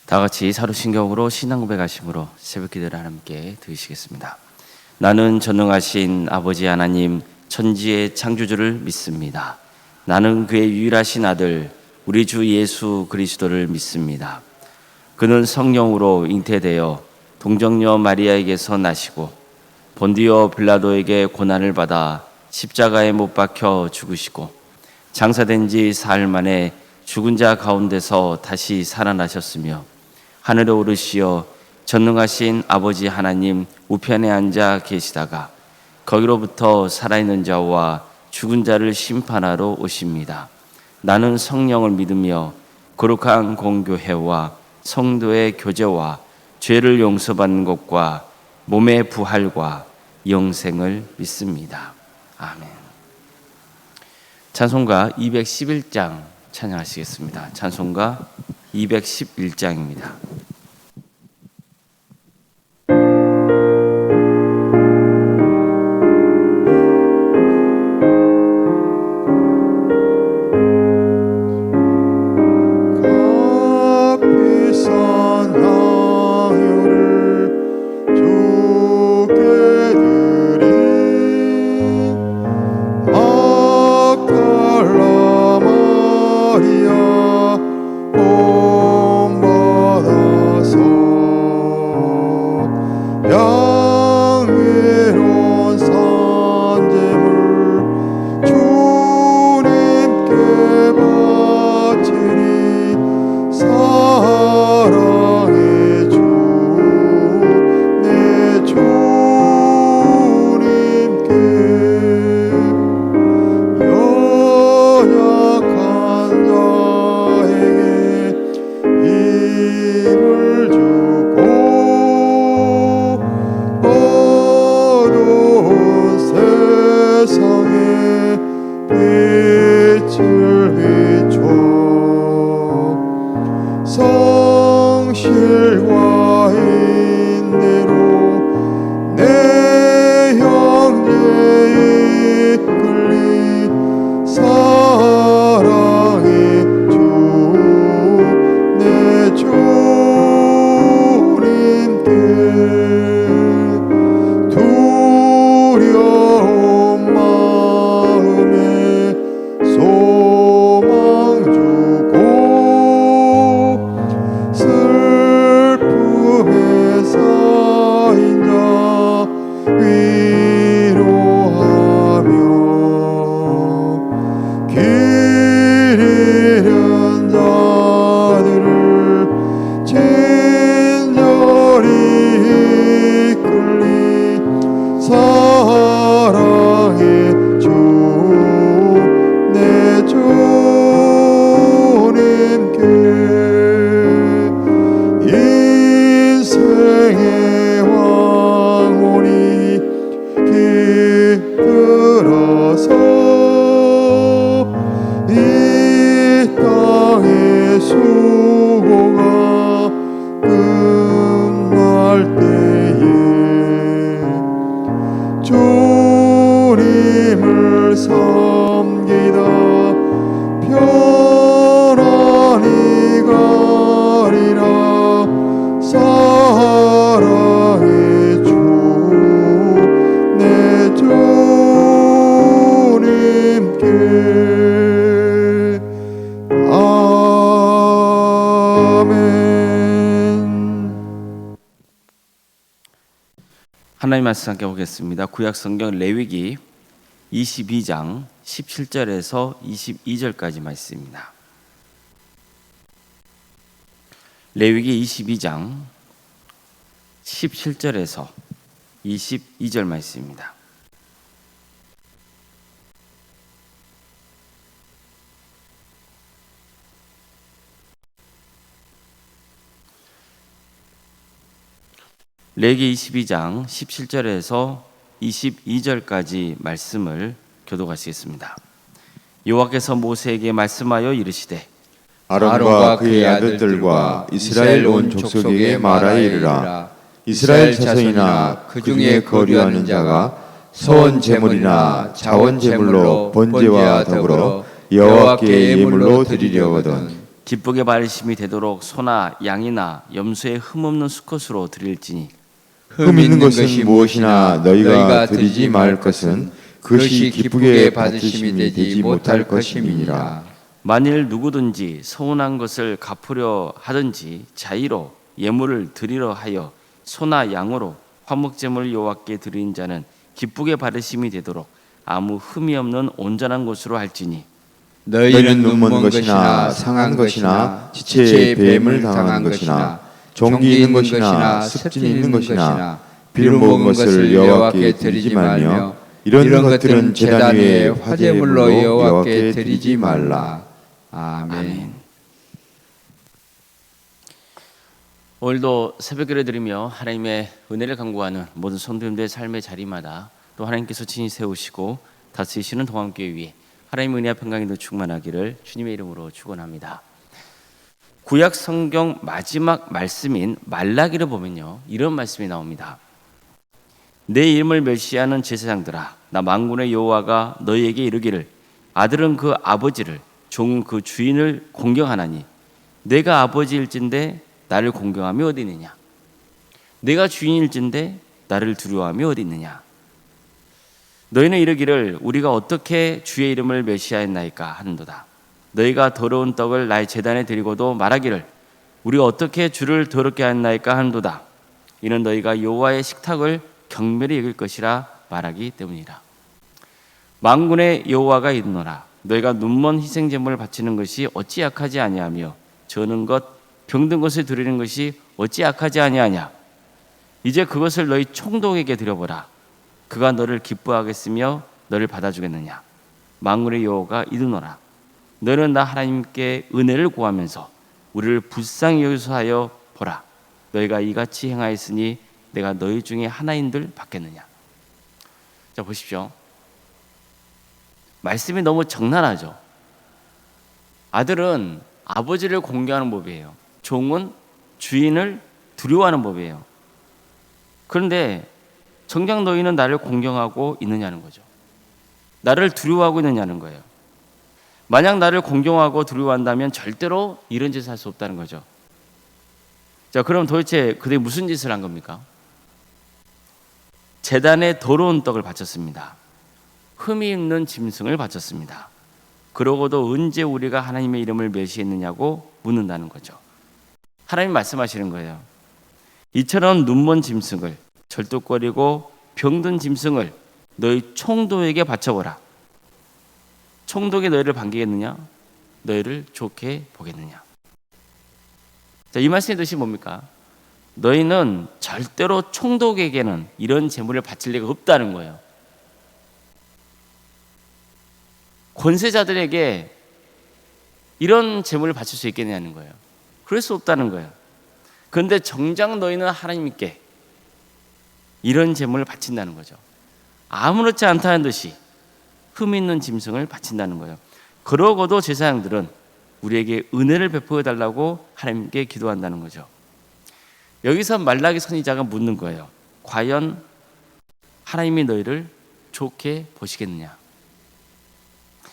다 같이 사도신경으로 신앙 고백하심으로 새벽 기도를 함께 드리시겠습니다. 나는 전능하신 아버지 하나님 천지의 창조주를 믿습니다. 나는 그의 유일하신 아들 우리 주 예수 그리스도를 믿습니다. 그는 성령으로 잉태되어 동정녀 마리아에게서 나시고 본디오 빌라도에게 고난을 받아 십자가에 못 박혀 죽으시고 장사된 지 사흘 만에 죽은 자 가운데서 다시 살아나셨으며 하늘에 오르시어 전능하신 아버지 하나님 우편에 앉아 계시다가 거기로부터 살아있는 자와 죽은 자를 심판하러 오십니다. 나는 성령을 믿으며 거룩한 공교회와 성도의 교제와 죄를 용서받는 것과 몸의 부활과 영생을 믿습니다. 아멘. 찬송가 211장 찬양하시겠습니다. 찬송가 211장입니다. 하나님 말씀 함께 보겠습니다. 구약성경 레위기 22장 17절에서 22절까지 말씀입니다. 레위기 22장 17절에서 22절 말씀입니다. 레위기 22장 17절에서 22절까지 말씀을 교독하시겠습니다. 여호와께서 모세에게 말씀하여 이르시되 아론과 그의 아들들과 이스라엘 온 족속에게 말하여 이르라. 이스라엘 자손이나 그 중에 거류하는 자가 서원 제물이나 자원 제물로 번제와 더불어 여호와께 예물로 드리려거든 기쁘게 받으심이 되도록 소나 양이나 염소의 흠없는 수컷으로 드릴지니 흠 있는 것은 무엇이나 너희가 드리지 말 것은 그것이 기쁘게 받으심이 되지 못할 것임이니라. 만일 누구든지 서운한 것을 갚으려 하든지 자의로 예물을 드리려 하여 소나 양으로 화목제물을 여호와께 드린 자는 기쁘게 받으심이 되도록 아무 흠이 없는 온전한 것으로 할지니 너희는 눈먼 것이나 상한 것이나 지체에 뱀을 당한 것이나 종기 있는 것이나 습진 있는 것이나 비를 먹은 것을 여호와께 드리지 말며 이런 것들은 제단 위에 화제물로 여호와께 드리지 말라. 아멘. 오늘도 새벽기를 드리며 하나님의 은혜를 간구하는 모든 성도님들의 삶의 자리마다 또 하나님께서 친히 세우시고 다스리시는 동안교회 위에 하나님의 은혜와 평강이 충만하기를 주님의 이름으로 축원합니다. 구약 성경 마지막 말씀인 말라기를 보면요, 이런 말씀이 나옵니다. 내 이름을 멸시하는 제사장들아, 나 만군의 여호와가 너희에게 이르기를 아들은 그 아버지를 종은 그 주인을 공경하나니 내가 아버지일진데 나를 공경함이 어디 있느냐? 내가 주인일진데 나를 두려워함이 어디 있느냐? 너희는 이르기를 우리가 어떻게 주의 이름을 멸시하였나이까 하는도다. 너희가 더러운 떡을 나의 제단에 드리고도 말하기를 우리가 어떻게 주를 더럽게 하였나이까 하는도다. 이는 너희가 여호와의 식탁을 경멸히 여길 것이라 말하기 때문이라. 만군의 여호와가 이르노라. 너희가 눈먼 희생 제물을 바치는 것이 어찌 약하지 아니하며 저는 것 병든 것을 드리는 것이 어찌 약하지 아니하냐. 이제 그것을 너희 총독에게 드려보라. 그가 너를 기뻐하겠으며 너를 받아주겠느냐. 만군의 여호와가 이르노라. 너는 나 하나님께 은혜를 구하면서 우리를 불쌍히 여기서 하여 보라. 너희가 이같이 행하였으니 내가 너희 중에 하나인들 받겠느냐. 자, 보십시오. 말씀이 너무 적나라하죠. 아들은 아버지를 공경하는 법이에요. 종은 주인을 두려워하는 법이에요. 그런데 정작 너희는 나를 공경하고 있느냐는 거죠. 나를 두려워하고 있느냐는 거예요. 만약 나를 공경하고 두려워한다면 절대로 이런 짓을 할 수 없다는 거죠. 자, 그럼 도대체 그들이 무슨 짓을 한 겁니까? 제단에 더러운 떡을 바쳤습니다. 흠이 있는 짐승을 바쳤습니다. 그러고도 언제 우리가 하나님의 이름을 멸시했느냐고 묻는다는 거죠. 하나님 말씀하시는 거예요. 이처럼 눈먼 짐승을, 절뚝거리고 병든 짐승을 너희 총독에게 바쳐보라. 총독이 너희를 반기겠느냐? 너희를 좋게 보겠느냐? 자, 이 말씀의 뜻이 뭡니까? 너희는 절대로 총독에게는 이런 제물을 바칠 리가 없다는 거예요. 권세자들에게 이런 제물을 바칠 수 있겠냐는 거예요. 그럴 수 없다는 거예요. 그런데 정작 너희는 하나님께 이런 제물을 바친다는 거죠. 아무렇지 않다는 듯이 흠 있는 짐승을 바친다는 거예요. 그러고도 제사장들은 우리에게 은혜를 베풀어 달라고 하나님께 기도한다는 거죠. 여기서 말라기 선지자가 묻는 거예요. 과연 하나님이 너희를 좋게 보시겠느냐?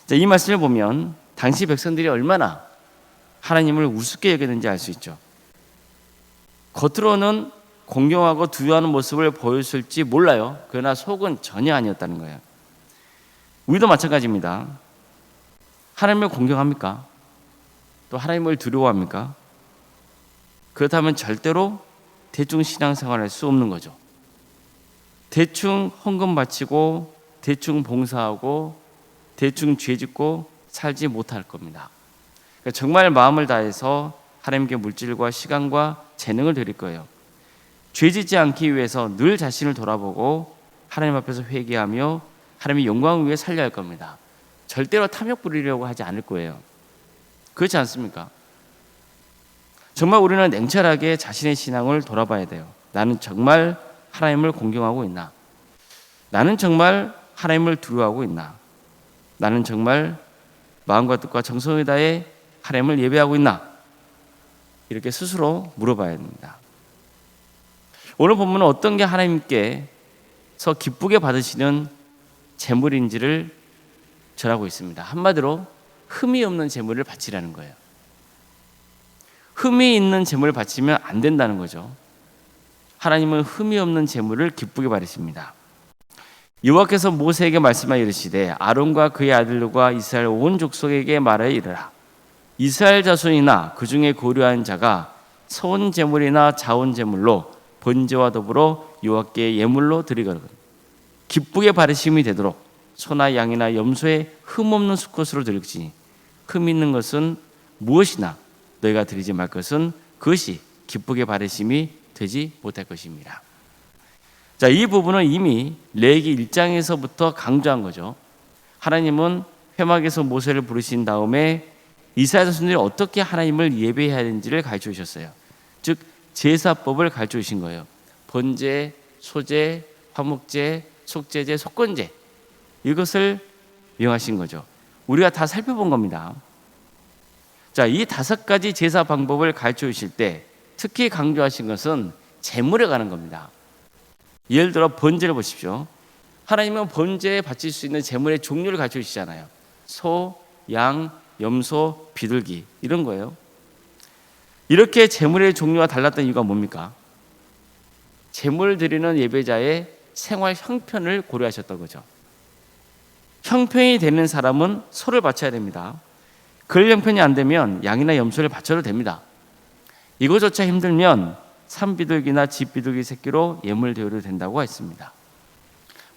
자, 이 말씀을 보면 당시 백성들이 얼마나 하나님을 우습게 여겼는지 알 수 있죠. 겉으로는 공경하고 두려워하는 모습을 보였을지 몰라요. 그러나 속은 전혀 아니었다는 거예요. 우리도 마찬가지입니다. 하나님을 공경합니까? 또 하나님을 두려워합니까? 그렇다면 절대로 대충 신앙생활을 할 수 없는 거죠. 대충 헌금 바치고 대충 봉사하고 대충 죄짓고 살지 못할 겁니다. 그러니까 정말 마음을 다해서 하나님께 물질과 시간과 재능을 드릴 거예요. 죄짓지 않기 위해서 늘 자신을 돌아보고 하나님 앞에서 회개하며 하나님의 영광을 위해 살려야 할 겁니다. 절대로 탐욕 부리려고 하지 않을 거예요. 그렇지 않습니까? 정말 우리는 냉철하게 자신의 신앙을 돌아봐야 돼요. 나는 정말 하나님을 공경하고 있나? 나는 정말 하나님을 두려워하고 있나? 나는 정말 마음과 뜻과 정성을 다해 하나님을 예배하고 있나? 이렇게 스스로 물어봐야 됩니다. 오늘 본문은 어떤 게 하나님께서 기쁘게 받으시는 제물인지를 전하고 있습니다. 한마디로 흠이 없는 제물을 바치라는 거예요. 흠이 있는 제물을 바치면 안 된다는 거죠. 하나님은 흠이 없는 제물을 기쁘게 바르십니다. 여호와께서 모세에게 말씀하여 이르시되 아론과 그의 아들들과 이스라엘 온 족속에게 말하여 이르라. 이스라엘 자손이나 그 중에 고려한 자가 서온 제물이나 자온 제물로 번제와 더불어 여호와께 예물로 드리거든 기쁘게 바르심이 되도록 소나 양이나 염소의 흠 없는 수컷으로 드릴지니 흠 있는 것은 무엇이나 너희가 드리지 말 것은 그것이 기쁘게 바르심이 되지 못할 것입니다. 자, 이 부분은 이미 레위기 1장에서부터 강조한 거죠. 하나님은 회막에서 모세를 부르신 다음에 이스라엘 자손들이 어떻게 하나님을 예배해야 하는지를 가르쳐 주셨어요. 즉 제사법을 가르쳐 주신 거예요. 번제, 소제, 화목제, 속제제, 속건제 이것을 명하신 거죠. 우리가 다 살펴본 겁니다. 자, 이 5가지 제사 방법을 가르쳐 주실 때 특히 강조하신 것은 제물에 관한 겁니다. 예를 들어 번제를 보십시오. 하나님은 번제에 바칠 수 있는 제물의 종류를 가르쳐 주시잖아요. 소, 양, 염소, 비둘기 이런 거예요. 이렇게 제물의 종류가 달랐던 이유가 뭡니까? 제물 드리는 예배자의 생활 형편을 고려하셨던 거죠. 형편이 되는 사람은 소를 바쳐야 됩니다. 그럴 형편이 안 되면 양이나 염소를 바쳐도 됩니다. 이거조차 힘들면 산비둘기나 집비둘기 새끼로 예물 드려도 된다고 했습니다.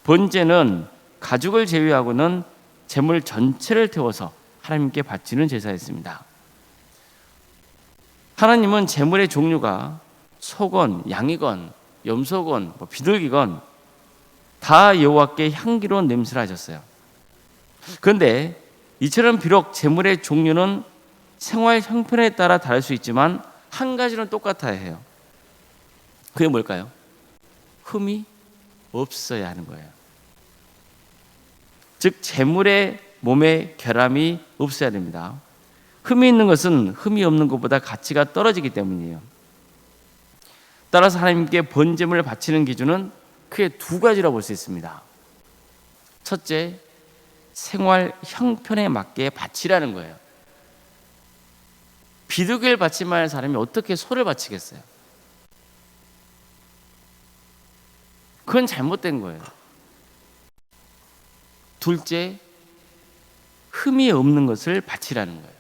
번제는 가죽을 제외하고는 제물 전체를 태워서 하나님께 바치는 제사였습니다. 하나님은 제물의 종류가 소건, 양이건, 염소건, 비둘기건 다 여호와께 향기로운 냄새를 하셨어요. 그런데 이처럼 비록 제물의 종류는 생활 형편에 따라 다를 수 있지만 한 가지는 똑같아야 해요. 그게 뭘까요? 흠이 없어야 하는 거예요. 즉 제물의 몸에 결함이 없어야 됩니다. 흠이 있는 것은 흠이 없는 것보다 가치가 떨어지기 때문이에요. 따라서 하나님께 번제물을 바치는 기준은 크게 2가지라고 볼 수 있습니다. 첫째, 생활 형편에 맞게 바치라는 거예요. 비둘기를 바치면 할 사람이 어떻게 소를 바치겠어요? 그건 잘못된 거예요. 둘째, 흠이 없는 것을 바치라는 거예요.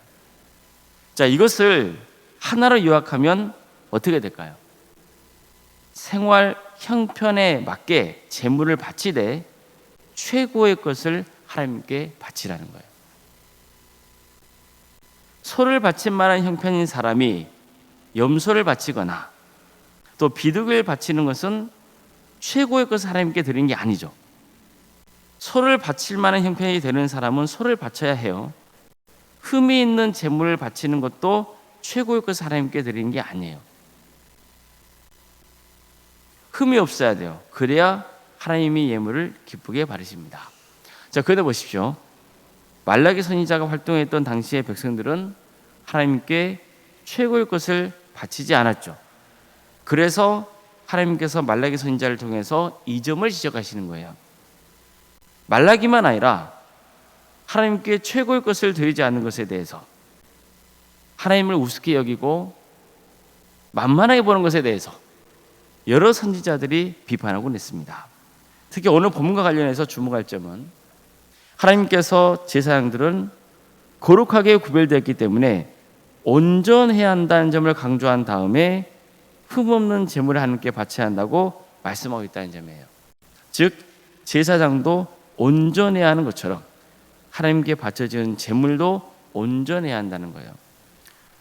자, 이것을 하나로 요약하면 어떻게 될까요? 생활 형편에 맞게 제물을 바치되 최고의 것을 하나님께 바치라는 거예요. 소를 바칠 만한 형편인 사람이 염소를 바치거나 또 비둘기를 바치는 것은 최고의 것을 하나님께 드리는 게 아니죠. 소를 바칠 만한 형편이 되는 사람은 소를 바쳐야 해요. 흠이 있는 제물을 바치는 것도 최고의 것을 하나님께 드리는 게 아니에요. 흠이 없어야 돼요. 그래야 하나님이 예물을 기쁘게 바르십니다. 자, 그런데 보십시오. 말라기 선지자가 활동했던 당시의 백성들은 하나님께 최고의 것을 바치지 않았죠. 그래서 하나님께서 말라기 선지자를 통해서 이 점을 지적하시는 거예요. 말라기만 아니라 하나님께 최고의 것을 드리지 않는 것에 대해서 하나님을 우습게 여기고 만만하게 보는 것에 대해서 여러 선지자들이 비판하곤 했습니다. 특히 오늘 본문과 관련해서 주목할 점은 하나님께서 제사장들은 거룩하게 구별되었기 때문에 온전해야 한다는 점을 강조한 다음에 흠없는 제물을 하나님께 바쳐야 한다고 말씀하고 있다는 점이에요. 즉 제사장도 온전해야 하는 것처럼 하나님께 바쳐지는 제물도 온전해야 한다는 거예요.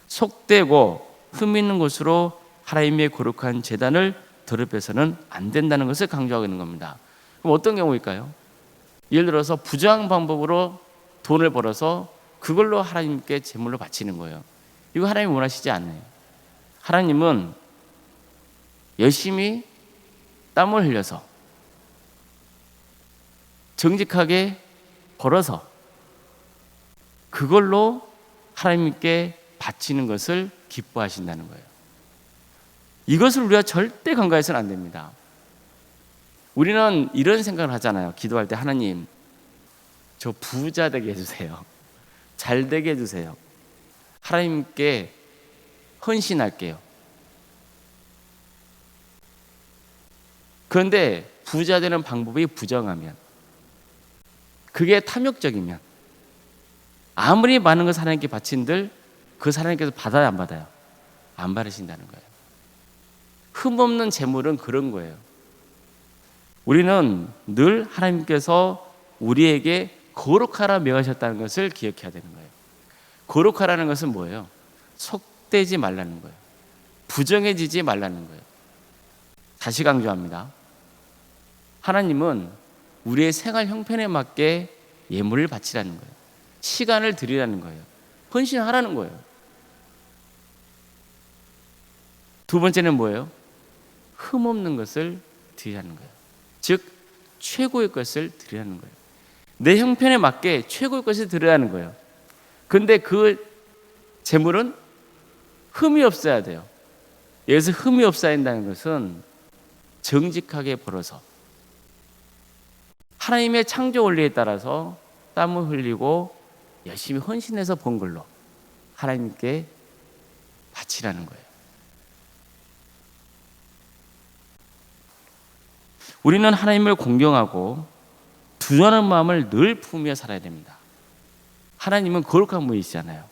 속되고 흠 있는 것으로 하나님의 거룩한 제단을 더럽혀서는 안 된다는 것을 강조하고 있는 겁니다. 그럼 어떤 경우일까요? 예를 들어서 부정한 방법으로 돈을 벌어서 그걸로 하나님께 제물로 바치는 거예요. 이거 하나님이 원하시지 않아요. 하나님은 열심히 땀을 흘려서 정직하게 벌어서 그걸로 하나님께 바치는 것을 기뻐하신다는 거예요. 이것을 우리가 절대 간과해서는 안 됩니다. 우리는 이런 생각을 하잖아요. 기도할 때 하나님, 저 부자 되게 해주세요. 잘 되게 해주세요. 하나님께 헌신할게요. 그런데 부자 되는 방법이 부정하면, 그게 탐욕적이면, 아무리 많은 걸 하나님께 바친들 그 하나님께서 받아요, 안 받아요? 안 받으신다는 거예요. 흠없는 재물은 그런 거예요. 우리는 늘 하나님께서 우리에게 거룩하라 명하셨다는 것을 기억해야 되는 거예요. 거룩하라는 것은 뭐예요? 속되지 말라는 거예요. 부정해지지 말라는 거예요. 다시 강조합니다. 하나님은 우리의 생활 형편에 맞게 예물을 바치라는 거예요. 시간을 드리라는 거예요. 헌신하라는 거예요. 두 번째는 뭐예요? 흠없는 것을 드리라는 거예요. 즉 최고의 것을 드리라는 거예요. 내 형편에 맞게 최고의 것을 드리라는 거예요. 근데 그 재물은 흠이 없어야 돼요. 여기서 흠이 없어야 한다는 것은 정직하게 벌어서 하나님의 창조 원리에 따라서 땀을 흘리고 열심히 헌신해서 번 걸로 하나님께 바치라는 거예요. 우리는 하나님을 공경하고 두려워하는 마음을 늘 품으며 살아야 됩니다. 하나님은 거룩한 분이시잖아요.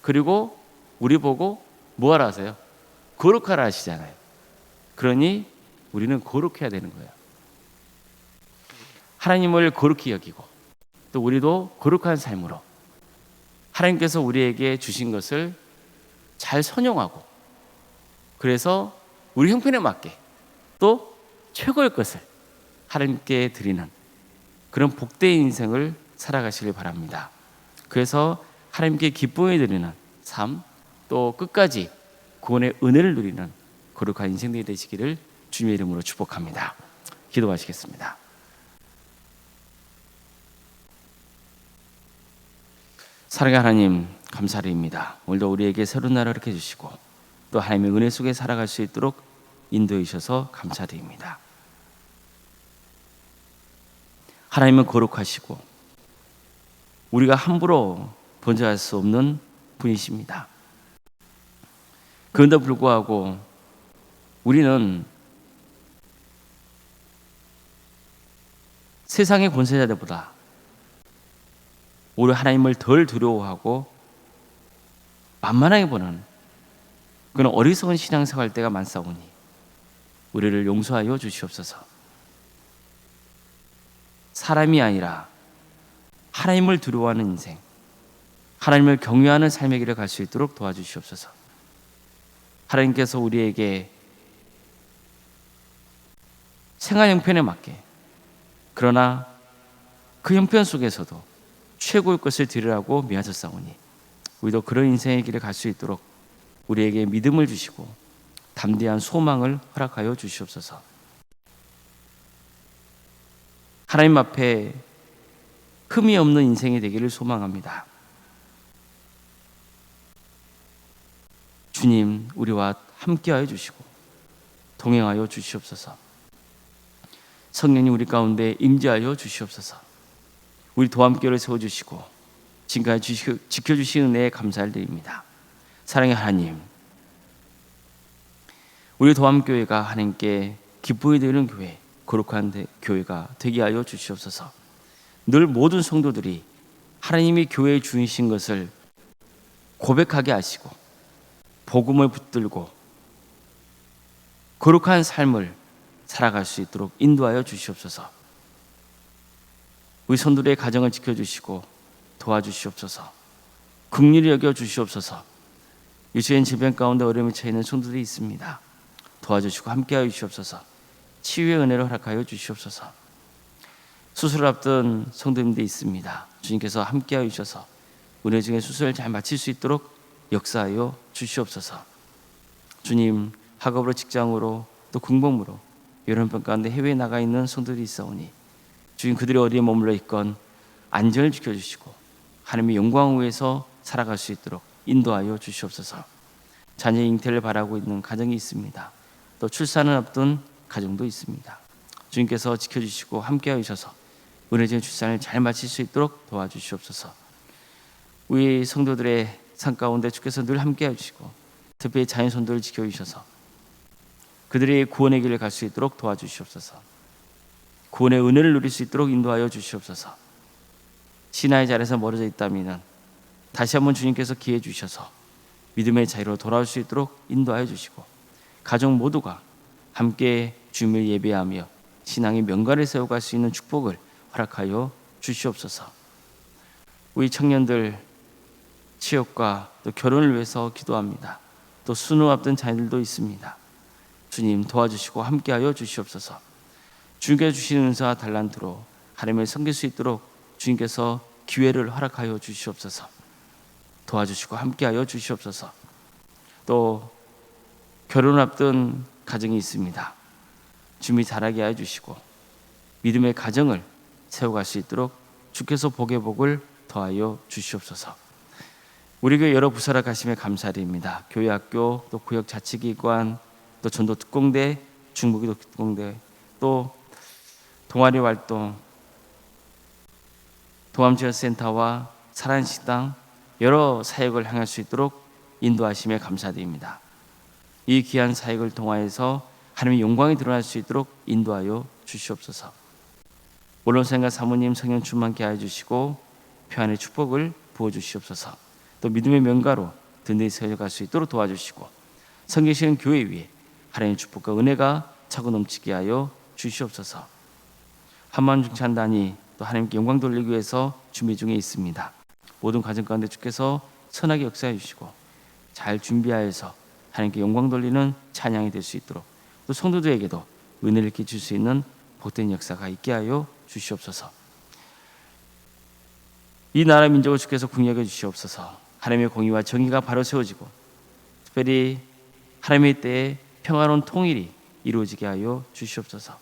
그리고 우리 보고 뭐하라 하세요? 거룩하라 하시잖아요. 그러니 우리는 거룩해야 되는 거예요. 하나님을 거룩히 여기고 또 우리도 거룩한 삶으로 하나님께서 우리에게 주신 것을 잘 선용하고, 그래서 우리 형편에 맞게 또 최고의 것을 하나님께 드리는 그런 복된 인생을 살아가시길 바랍니다. 그래서 하나님께 기쁨을 드리는 삶, 또 끝까지 구원의 은혜를 누리는 거룩한 인생들이 되시기를 주님의 이름으로 축복합니다. 기도하시겠습니다. 사랑의 하나님, 감사드립니다. 오늘도 우리에게 새로운 날을 이렇게 주시고 또 하나님의 은혜 속에 살아갈 수 있도록 인도해 주셔서 감사드립니다. 하나님은 거룩하시고 우리가 함부로 번제할 수 없는 분이십니다. 그런데도 불구하고 우리는 세상의 권세자들보다 오히려 하나님을 덜 두려워하고 만만하게 보는 그런 어리석은 신앙생활 때가 많사오니 우리를 용서하여 주시옵소서. 사람이 아니라 하나님을 두려워하는 인생, 하나님을 경외하는 삶의 길을 갈 수 있도록 도와주시옵소서. 하나님께서 우리에게 생활 형편에 맞게, 그러나 그 형편 속에서도 최고의 것을 드리라고 명하셨사오니 우리도 그런 인생의 길을 갈 수 있도록 우리에게 믿음을 주시고 담대한 소망을 허락하여 주시옵소서. 하나님 앞에 흠이 없는 인생이 되기를 소망합니다. 주님, 우리와 함께하여 주시고 동행하여 주시옵소서. 성령님 우리 가운데 임재하여 주시옵소서. 우리 도함교를 세워주시고 지금까지 지켜주신 은혜에 감사를 드립니다. 사랑의 하나님, 우리 도함교회가 하나님께 기쁨이 되는 교회, 거룩한 교회가 되게 하여 주시옵소서. 늘 모든 성도들이 하나님이 교회의 주이신 것을 고백하게 하시고 복음을 붙들고 거룩한 삶을 살아갈 수 있도록 인도하여 주시옵소서. 우리 성도들의 가정을 지켜주시고 도와주시옵소서. 긍휼히 여겨 주시옵소서. 유치원 질병 가운데 어려움이 처해 있는 성도들이 있습니다. 도와주시고 함께하여 주시옵소서. 치유의 은혜를 허락하여 주시옵소서. 수술을 앞둔 성도님들이 있습니다. 주님께서 함께하여 주셔서 은혜 중에 수술을 잘 마칠 수 있도록 역사하여 주시옵소서. 주님, 학업으로 직장으로 또 공범으로 여론병 가운데 해외에 나가 있는 성도들이 있사오니 주님, 그들이 어디에 머물러 있건 안전을 지켜주시고 하나님의 영광을 위해서 살아갈 수 있도록 인도하여 주시옵소서. 자녀의 잉태를 바라고 있는 가정이 있습니다. 또 출산을 앞둔 가정도 있습니다. 주님께서 지켜주시고 함께하여 주셔서 은혜적인 출산을 잘 마칠 수 있도록 도와주시옵소서. 우리 성도들의 삶 가운데 주께서 늘 함께하여 주시고 특별히 자녀손들을 지켜주셔서 그들이 구원의 길을 갈 수 있도록 도와주시옵소서. 구원의 은혜를 누릴 수 있도록 인도하여 주시옵소서. 신앙의 자리에서 멀어져 있다면 다시 한번 주님께서 기회 주셔서 믿음의 자리로 돌아올 수 있도록 인도하여 주시고, 가족 모두가 함께 주님을 예배하며 신앙의 명가를 세워갈 수 있는 축복을 허락하여 주시옵소서. 우리 청년들 취업과 또 결혼을 위해서 기도합니다. 또 수능 앞둔 자녀들도 있습니다. 주님 도와주시고 함께하여 주시옵소서. 주님께서 주시는 은사와 달란트로 하나님을 섬길 수 있도록 주님께서 기회를 허락하여 주시옵소서. 도와주시고 함께하여 주시옵소서. 또 결혼 앞둔 가정이 있습니다. 준비 잘하게 하여 주시고 믿음의 가정을 세워갈 수 있도록 주께서 복의 복을 더하여 주시옵소서. 우리 교회 여러 부서를 가심에 감사드립니다. 교회학교, 또 구역 자치기관, 또 전도 특공대, 중부기도 특공대, 또 동아리 활동, 동암지원센터와 사랑식당 여러 사역을 행할 수 있도록 인도하심에 감사드립니다. 이 귀한 사역을 통하여서 하나님의 영광이 드러날 수 있도록 인도하여 주시옵소서. 원로생과 사모님 성령 충만케 하여 주시고 평안의 축복을 부어주시옵소서. 또 믿음의 명가로 든든히 세워갈 수 있도록 도와주시고 섬기시는 교회 위에 하나님의 축복과 은혜가 차고 넘치게 하여 주시옵소서. 한마음 중찬단이 또 하나님께 영광 돌리기 위해서 준비 중에 있습니다. 모든 과정 가운데 주께서 선하게 역사해 주시고 잘 준비하여서 하나님께 영광 돌리는 찬양이 될 수 있도록, 또 성도들에게도 은혜를 끼칠 수 있는 복된 역사가 있게 하여 주시옵소서. 이 나라 민족을 주께서 궁여겨 주시옵소서. 하나님의 공의와 정의가 바로 세워지고 특별히 하나님의 때에 평화로운 통일이 이루어지게 하여 주시옵소서.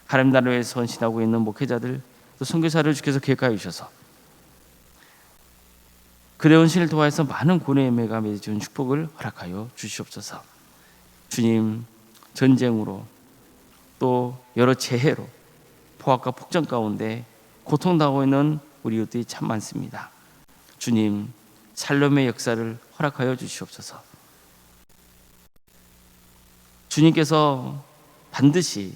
하나님 나라에 선신하고 있는 목회자들, 또 선교사를 주께서 기획하여 주셔서 그들의 헌신을 통해서 많은 구원의 열매가 맺어지는 축복을 허락하여 주시옵소서. 주님, 전쟁으로 또 여러 재해로 포악과 폭정 가운데 고통당하고 있는 우리 이웃들이 참 많습니다. 주님, 살롬의 역사를 허락하여 주시옵소서. 주님께서 반드시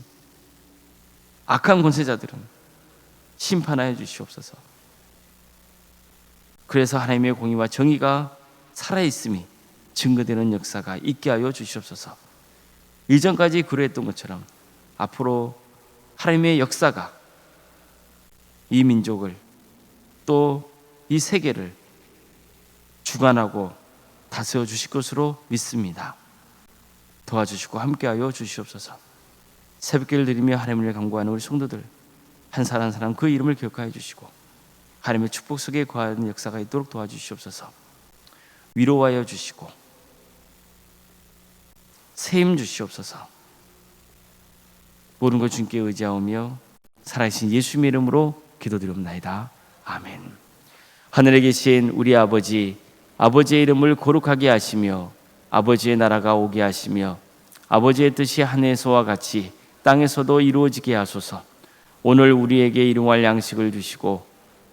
악한 권세자들은 심판하여 주시옵소서. 그래서 하나님의 공의와 정의가 살아있음이 증거되는 역사가 있게 하여 주시옵소서. 이전까지 그러했던 것처럼 앞으로 하나님의 역사가 이 민족을 또 이 세계를 주관하고 다스려 주실 것으로 믿습니다. 도와주시고 함께하여 주시옵소서. 새벽기를 드리며 하나님을 간구하는 우리 성도들 한 사람 한 사람 그 이름을 기억하여 주시고 하나님의 축복 속에 거하는 역사가 있도록 도와주시옵소서. 위로하여 주시고 세임 주시옵소서. 모든 것 주님께 의지하오며 살아계신 예수님의 이름으로 기도드리옵나이다. 아멘. 하늘에 계신 우리 아버지, 아버지의 이름을 거룩하게 하시며 아버지의 나라가 오게 하시며 아버지의 뜻이 하늘에서와 같이 땅에서도 이루어지게 하소서. 오늘 우리에게 일용할 양식을 주시고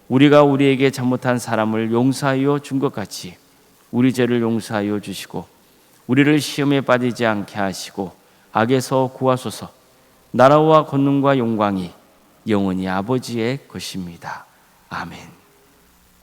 우리가 우리에게 잘못한 사람을 용서하여 준 것 같이 우리 죄를 용서하여 주시고 우리를 시험에 빠지지 않게 하시고 악에서 구하소서. 나라와 권능과 영광이 영원히 아버지의 것입니다. 아멘.